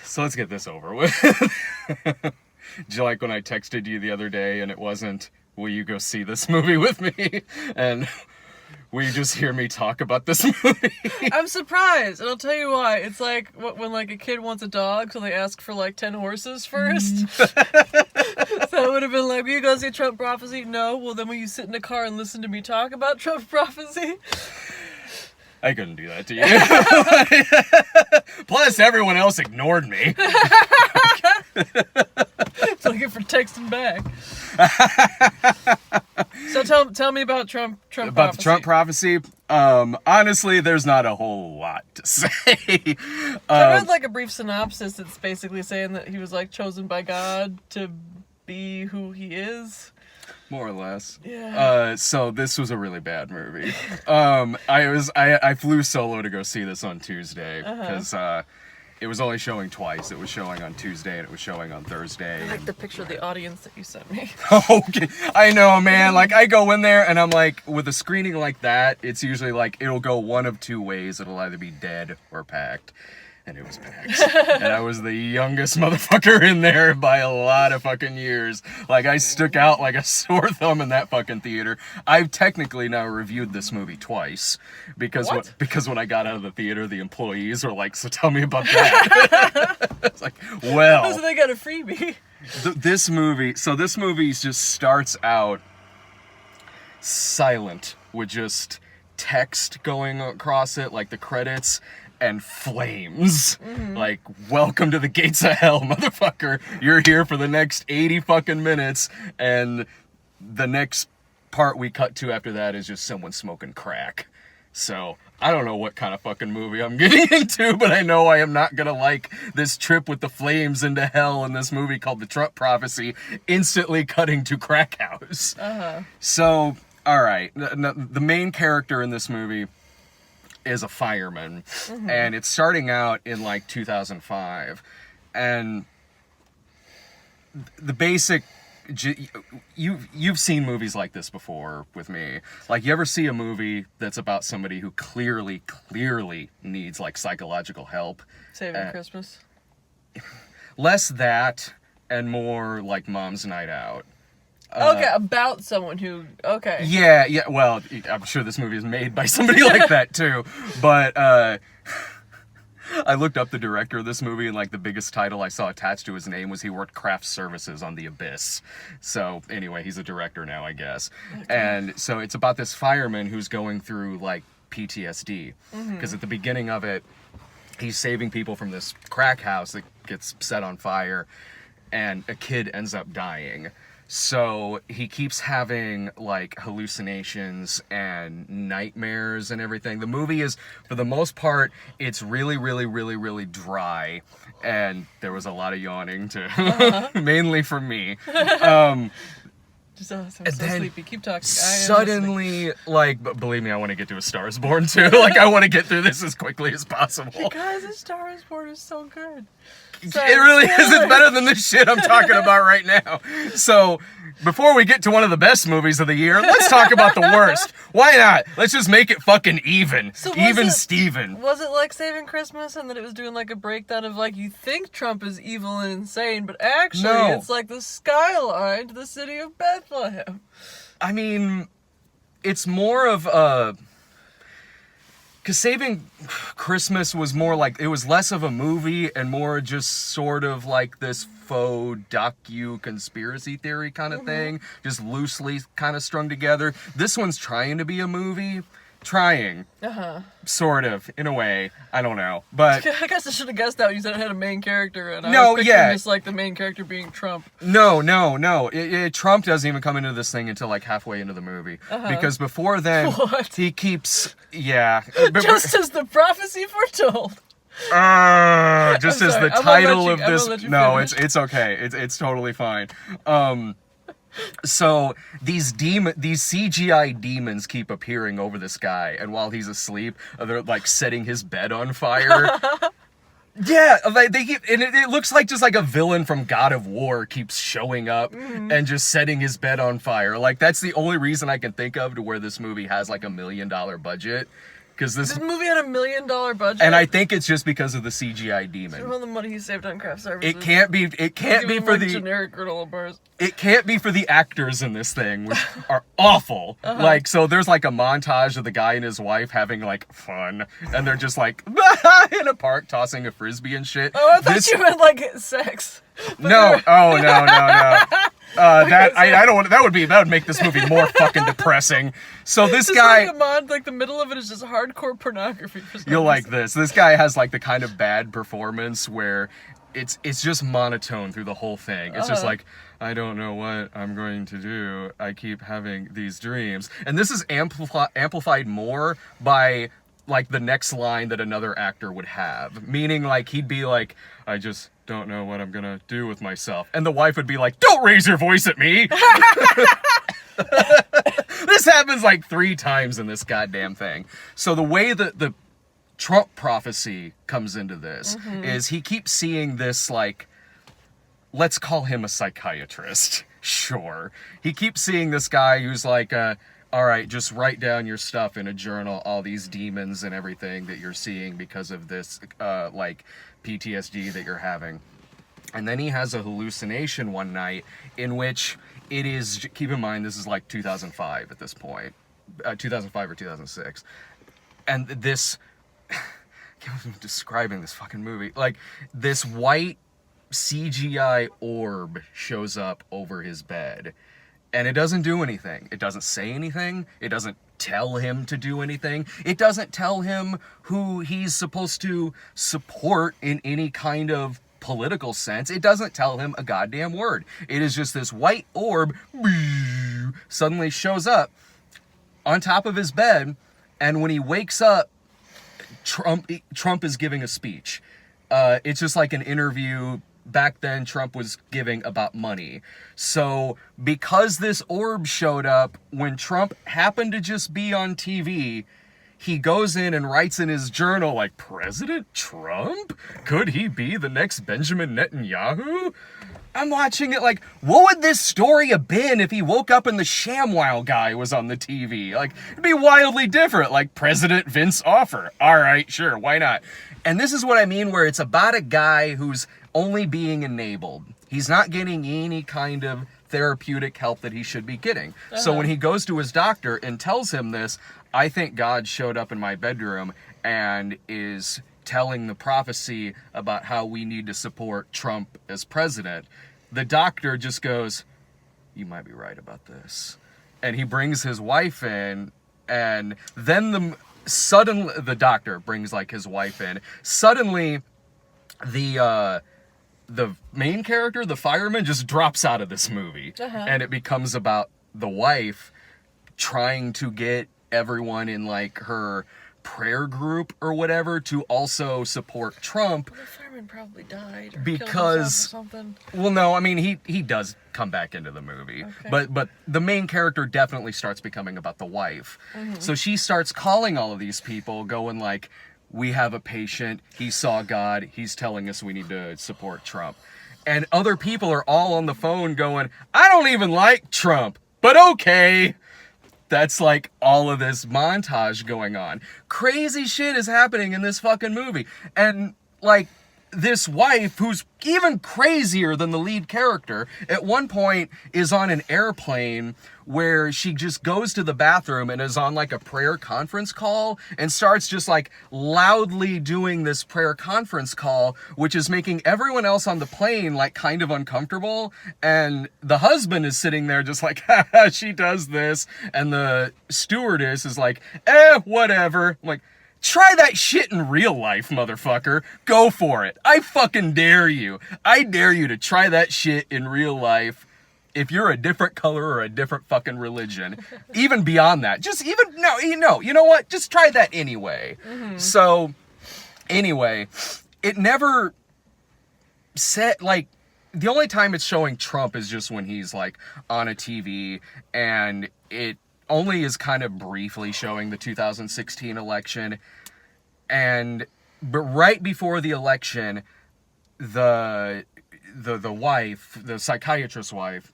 So let's get this over with. Did you like when I texted you the other day and it wasn't, will you go see this movie with me? And will you just hear me talk about this movie? I'm surprised, and I'll tell you why. It's like when like a kid wants a dog, so they ask for like 10 horses first. So it would have been like, will you go see Trump Prophecy? No. Well, then will you sit in a car and listen to me talk about Trump Prophecy? I couldn't do that to you. Plus, everyone else ignored me. It's looking for texting back. So tell me about Trump Prophecy. About the Trump Prophecy? Honestly, there's not a whole lot to say. I read like a brief synopsis that's basically saying that he was like chosen by God to be who he is. More or less. Yeah. So this was a really bad movie. I flew solo to go see this on Tuesday because it was only showing twice. It was showing on Tuesday and it was showing on Thursday. I like the picture of the audience that you sent me. Okay. I know, man. Like, I go in there and I'm like, with a screening like that, it's usually like, it'll go one of two ways. It'll either be dead or packed. And it was packed. And I was the youngest motherfucker in there by a lot of fucking years. Like, I stuck out like a sore thumb in that fucking theater. I've technically now reviewed this movie twice. Because when I got out of the theater, the employees were like, so tell me about that. It's like, well. So they got a freebie. This movie just starts out silent with just text going across it, like the credits, and flames. Like, welcome to the gates of hell, motherfucker. You're here for the next 80 fucking minutes, and the next part we cut to after that is just someone smoking crack. So, I don't know what kind of fucking movie I'm getting into, but I know I am not gonna like this trip with the flames into hell in this movie called The Trump Prophecy, instantly cutting to crack house. So, alright, the main character in this movie is a fireman, and it's starting out in like 2005, and the basic, you've seen movies like this before with me. Like, you ever see a movie that's about somebody who clearly needs like psychological help? Saving Christmas. Less that and more like Mom's Night Out. Okay, about someone who, okay. Yeah, well, I'm sure this movie is made by somebody like that too, but I looked up the director of this movie, and like the biggest title I saw attached to his name was he worked craft services on The Abyss. So anyway, he's a director now, I guess. Okay. And so it's about this fireman who's going through like PTSD, because at the beginning of it, he's saving people from this crack house that gets set on fire, and a kid ends up dying. So he keeps having like hallucinations and nightmares and everything. The movie is, for the most part, it's really dry, and there was a lot of yawning too, mainly for me. I'm so sleepy. Keep talking. Suddenly, like, believe me, I want to get to A Star Is Born too. Like, I want to get through this as quickly as possible. Because A Star Is Born is so good. Sorry, it really is. It's better than the shit I'm talking about right now. So, before we get to one of the best movies of the year, let's talk about the worst. Why not? Let's just make it fucking even. So Steven. Was it like Saving Christmas, and that it was doing like a breakdown of like, you think Trump is evil and insane, but actually it's like the skyline to the city of Bethlehem. I mean, it's more of a... Because Saving Christmas was more like, it was less of a movie and more just sort of like this faux docu-conspiracy theory kind of thing, just loosely kind of strung together. This one's trying to be a movie. Sort of, in a way. I don't know, but... I guess I should have guessed that when you said it had a main character, and I was picturing just like the main character being Trump. No. Trump doesn't even come into this thing until like halfway into the movie. Because before then, he keeps... Yeah. Just as the prophecy foretold. Just as the title of this... No, it's okay. It's totally fine. So these CGI demons keep appearing over this guy, and while he's asleep, they're like setting his bed on fire. Yeah, like they keep, and it looks like just like a villain from God of War keeps showing up and just setting his bed on fire. Like, that's the only reason I can think of to where this movie has like $1 million budget. because This movie had $1 million budget. and I think it's just because of the CGI demon. All the money he saved on craft services. It can't be for the generic granola bars. It can't be for the actors in this thing, which are awful. Like, so there's like a montage of the guy and his wife having like fun, and they're just like in a park tossing a frisbee and shit. Oh, I thought you meant like sex. No, oh no. That would make this movie more fucking depressing. So this Just guy, like the middle of it is just hardcore pornography. For some you'll like reason. this. This guy has like the kind of bad performance where it's just monotone through the whole thing. It's just like, I don't know what I'm going to do. I keep having these dreams. And this is amplified more by like the next line that another actor would have. Meaning like he'd be like, I just don't know what I'm gonna do with myself. And the wife would be like, don't raise your voice at me. This happens like 3 times in this goddamn thing. So the way that the Trump prophecy comes into this is he keeps seeing this, like, let's call him a psychiatrist. Sure. He keeps seeing this guy who's like, all right, just write down your stuff in a journal, all these demons and everything that you're seeing because of this, like, PTSD that you're having. And then he has a hallucination one night in which it is, keep in mind, this is like 2005 at this point, 2005 or 2006. And this, I can't even describing this fucking movie. Like, this white CGI orb shows up over his bed. And it doesn't do anything. It doesn't say anything. It doesn't tell him to do anything. It doesn't tell him who he's supposed to support in any kind of political sense. It doesn't tell him a goddamn word. It is just this white orb suddenly shows up on top of his bed, and when he wakes up, Trump is giving a speech. It's just like an interview back then Trump was giving about money. So because this orb showed up when Trump happened to just be on TV, he goes in and writes in his journal, like, President Trump? Could he be the next Benjamin Netanyahu? I'm watching it like, what would this story have been if he woke up and the ShamWow guy was on the TV? Like, it'd be wildly different, like President Vince Offer. All right, sure, why not? And this is what I mean, where it's about a guy who's only being enabled. He's not getting any kind of therapeutic help that he should be getting. So when he goes to his doctor and tells him this, I think God showed up in my bedroom and is telling the prophecy about how we need to support Trump as president, the doctor just goes, you might be right about this. And he brings his wife in, and then the doctor brings like his wife in. Suddenly, the main character, the fireman, just drops out of this movie. And it becomes about the wife trying to get everyone in like her prayer group or whatever to also support Trump. The fireman probably died or because killed himself or something. Well, no, I mean he does come back into the movie. Okay. But the main character definitely starts becoming about the wife. So she starts calling all of these people, going like, we have a patient, he saw God, he's telling us we need to support Trump. And other people are all on the phone going, I don't even like Trump, but okay. That's like all of this montage going on. Crazy shit is happening in this fucking movie. And like this wife, who's even crazier than the lead character, at one point is on an airplane where she just goes to the bathroom and is on like a prayer conference call and starts just like loudly doing this prayer conference call, which is making everyone else on the plane like kind of uncomfortable. And the husband is sitting there just like, haha, she does this. And the stewardess is like, whatever. I'm like, try that shit in real life, motherfucker. Go for it. I fucking dare you. I dare you to try that shit in real life. If you're a different color or a different fucking religion, even beyond that, just even, no, you know what? Just try that anyway. So, anyway, it never said, like, the only time it's showing Trump is just when he's, like, on a TV, and it only is kind of briefly showing the 2016 election. But right before the election, the wife, the psychiatrist's wife,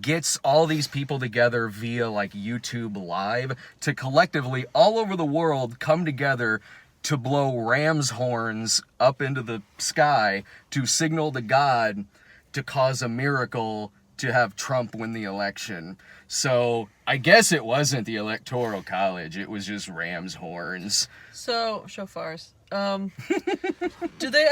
gets all these people together via like YouTube Live to collectively all over the world come together to blow ram's horns up into the sky to signal to God to cause a miracle to have Trump win the election. So I guess it wasn't the Electoral College, it was just ram's horns. So, shofars. Do they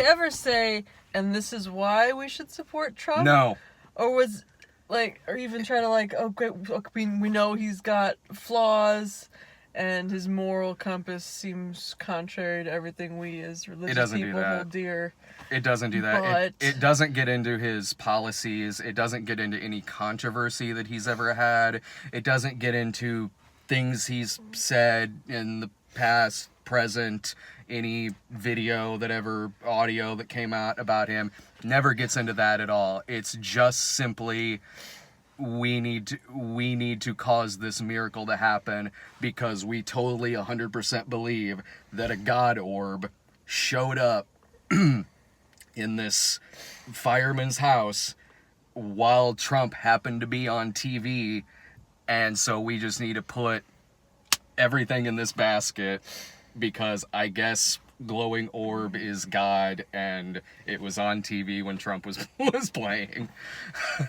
ever say, and this is why we should support Trump? No. Or was, like, or even try to, like, oh, great, we know he's got flaws, and his moral compass seems contrary to everything we as religious people hold dear. It doesn't do that. But It doesn't get into his policies. It doesn't get into any controversy that he's ever had. It doesn't get into things he's said in the past, present, any video that ever, audio that came out about him. Never gets into that at all. It's just simply, we need to cause this miracle to happen because we totally 100% believe that a God orb showed up in this fireman's house while Trump happened to be on TV, and so we just need to put everything in this basket because I guess glowing orb is God, and it was on TV when Trump was playing.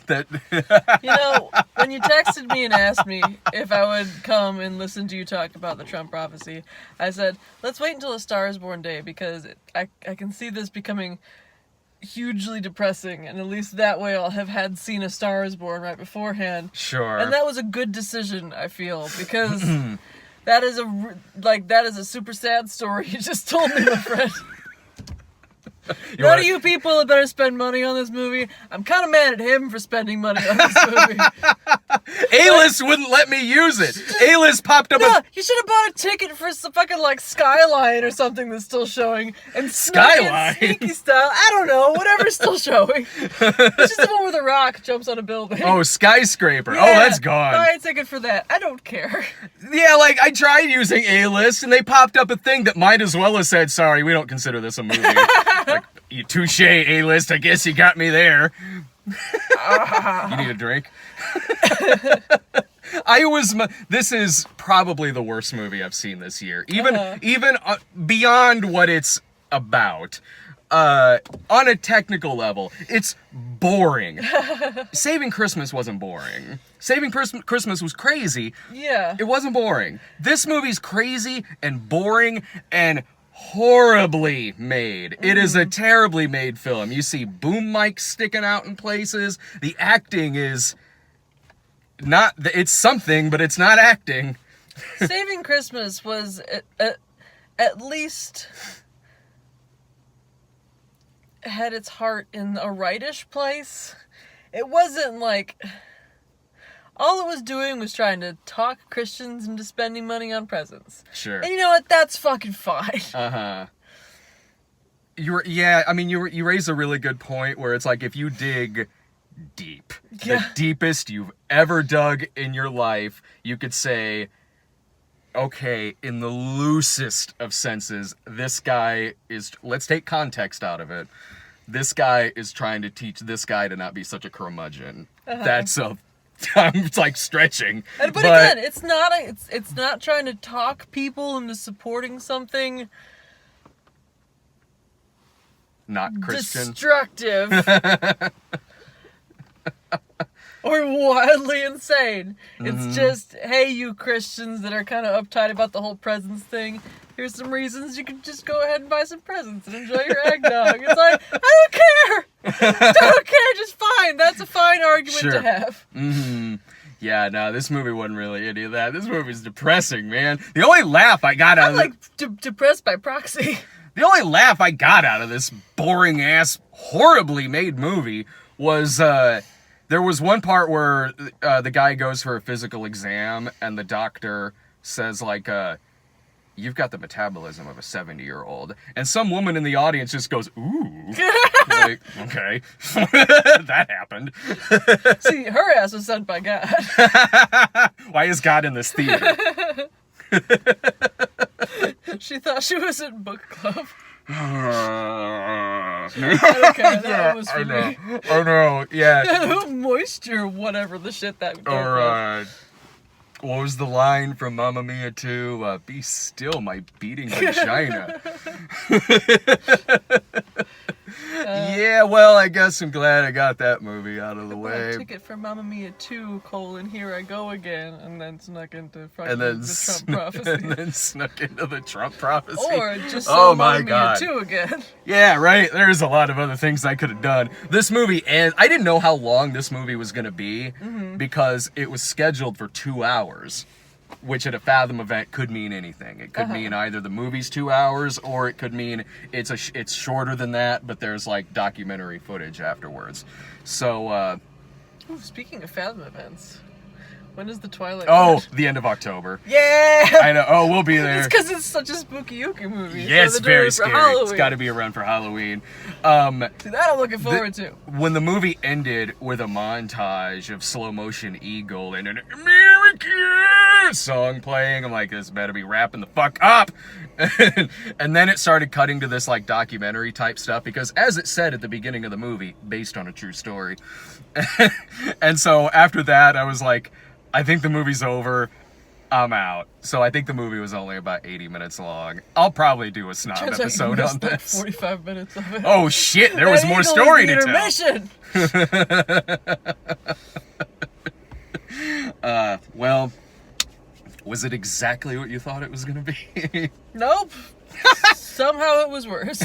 That you know, when you texted me and asked me if I would come and listen to you talk about the Trump prophecy, I said, let's wait until A Star is Born Day, because I can see this becoming hugely depressing, and at least that way I'll have had seen A Star is Born right beforehand. Sure. And that was a good decision, I feel, because that is a super sad story you just told me, my friend. None of you people had better spend money on this movie. I'm kind of mad at him for spending money on this movie. A-List wouldn't let me use it. A-List popped up. No, you should have bought a ticket for some fucking like Skyline or something that's still showing. And Skyline? Sneaky style. I don't know. Whatever's still showing. It's just the one where The Rock jumps on a building. Oh, Skyscraper. Yeah, Oh, that's gone. Buy a ticket for that. I don't care. Yeah, like, I tried using A-List, and they popped up a thing that might as well have said, sorry, we don't consider this a movie. Like, you touche, A-List, I guess you got me there. You need a drink? This is probably the worst movie I've seen this year. Even beyond what it's about. On a technical level, it's boring. Saving Christmas wasn't boring. Saving Christmas was crazy. Yeah. It wasn't boring. This movie's crazy and boring and horribly made. It is a terribly made film. You see boom mics sticking out in places. The acting is not, it's something, but it's not acting. Saving Christmas was at least had its heart in a rightish place. It wasn't like, all it was doing was trying to talk Christians into spending money on presents. Sure. And you know what? That's fucking fine. Uh-huh. You raise a really good point where it's like, if you dig deep, the deepest you've ever dug in your life, you could say, okay, in the loosest of senses, this guy is, let's take context out of it, this guy is trying to teach this guy to not be such a curmudgeon. That's it's like stretching. But again, it's not trying to talk people into supporting something not Christian. Destructive. Or wildly insane. It's just, hey, you Christians that are kind of uptight about the whole presents thing, here's some reasons you can just go ahead and buy some presents and enjoy your eggnog. It's like, I don't care! I don't care, just fine. That's a fine argument to have. Mm-hmm. Yeah, no, this movie wasn't really any of that. This movie's depressing, man. The only laugh I got out of it... depressed by proxy. The only laugh I got out of this boring-ass, horribly made movie was, there was one part where the guy goes for a physical exam, and the doctor says, like, you've got the metabolism of a 70-year-old. And some woman in the audience just goes, ooh. Like, okay. That happened. See, her ass was sent by God. Why is God in this theater? She thought she was in book club. I don't care. That was for me. I know. Yeah. Moisture, whatever the shit that. Or what was the line from Mamma Mia 2? Be still, my beating vagina. Yeah, well, I guess I'm glad I got that movie out of the way. Ticket for Mamma Mia 2, here I go again, and then snuck into And then the Trump prophecy. And then snuck into the Trump prophecy. Or just saw Mamma God. Mia 2 again. Yeah, right. There's a lot of other things I could have done. This movie, and I didn't know how long this movie was going to be because it was scheduled for 2 hours, which at a Fathom event could mean anything. It could mean either the movie's 2 hours, or it could mean it's shorter than that, but there's like documentary footage afterwards. So, Ooh, speaking of Fathom events, when is the Twilight? The end of October. Yeah! I know. Oh, we'll be there. It's because it's such a spooky yuki movie. Yeah, so it's very for scary. Halloween. It's got to be around for Halloween. See, that I'm looking forward to. When the movie ended with a montage of slow motion eagle and an American song playing, I'm like, this better be wrapping the fuck up. And then it started cutting to this like documentary type stuff because, as it said at the beginning of the movie, based on a true story. And so after that, I was like, I think the movie's over. I'm out. So I think the movie was only about 80 minutes long. I'll probably do a snob Turns out you episode missed on like this. 45 minutes of it. Oh shit, there was more story to tell. Well, was it exactly what you thought it was going to be? Nope. Somehow it was worse.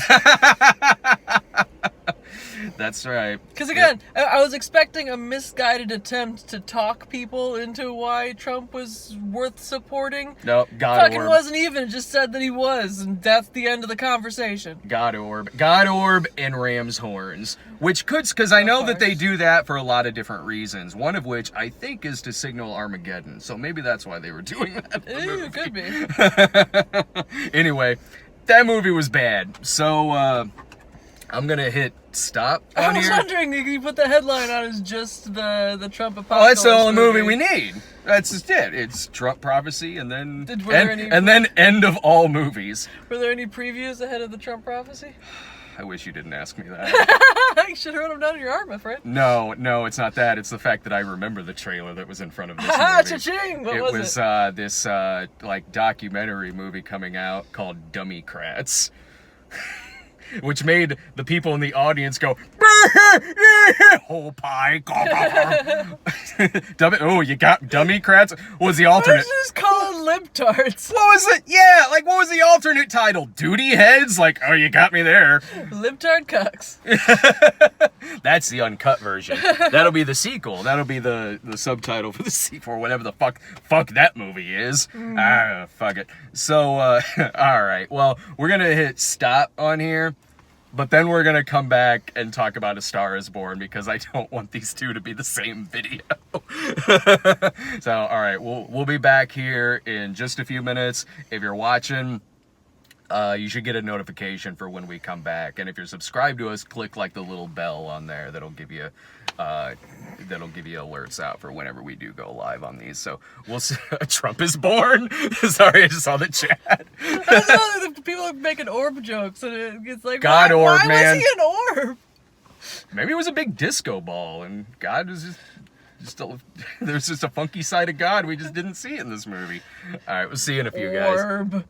That's right. Because again, I was expecting a misguided attempt to talk people into why Trump was worth supporting. Nope, God Fucking Orb. wasn't even. It just said that he was, and that's the end of the conversation. God Orb, and Ram's horns, which could, because I know that they do that for a lot of different reasons. One of which I think is to signal Armageddon. So maybe that's why they were doing that. It could be. Anyway, that movie was bad. So I'm gonna hit stop on I was here. wondering, you put the headline on as just the Trump apocalypse. Oh, that's the only movie we need. That's just it. It's Trump prophecy, and then then end of all movies. Were there any previews ahead of the Trump prophecy? I wish you didn't ask me that. You should have wrote them down on your arm, my friend. No, it's not that. It's the fact that I remember the trailer that was in front of this Ha movie. cha-ching! What It was this like documentary movie coming out called Dummycrats. Which made the people in the audience go, whole pie. Oh, you got Dummycrats? What was the alternate? Let's just call it lip tarts. What was it? Yeah, like what was the alternate title? Duty heads? Like, oh, you got me there. Lip tart cucks. That's the uncut version. That'll be the sequel. That'll be the subtitle for the sequel, or whatever the fuck that movie is. Fuck it. So, all right. Well, we're gonna hit stop on here, but then we're gonna come back and talk about A Star Is Born because I don't want these two to be the same video. So, all right, we'll be back here in just a few minutes. If you're watching, you should get a notification for when we come back, and if you're subscribed to us, click like the little bell on there. That'll give you alerts out for whenever we do go live on these. So we'll see. Trump is born. Sorry, I just saw the chat. I saw the people making orb jokes, and it's like, God orb, why man. was he an orb? Maybe it was a big disco ball, and God was there's just a funky side of God we just didn't see in this movie. All right, we'll see you in a few, guys. Orb.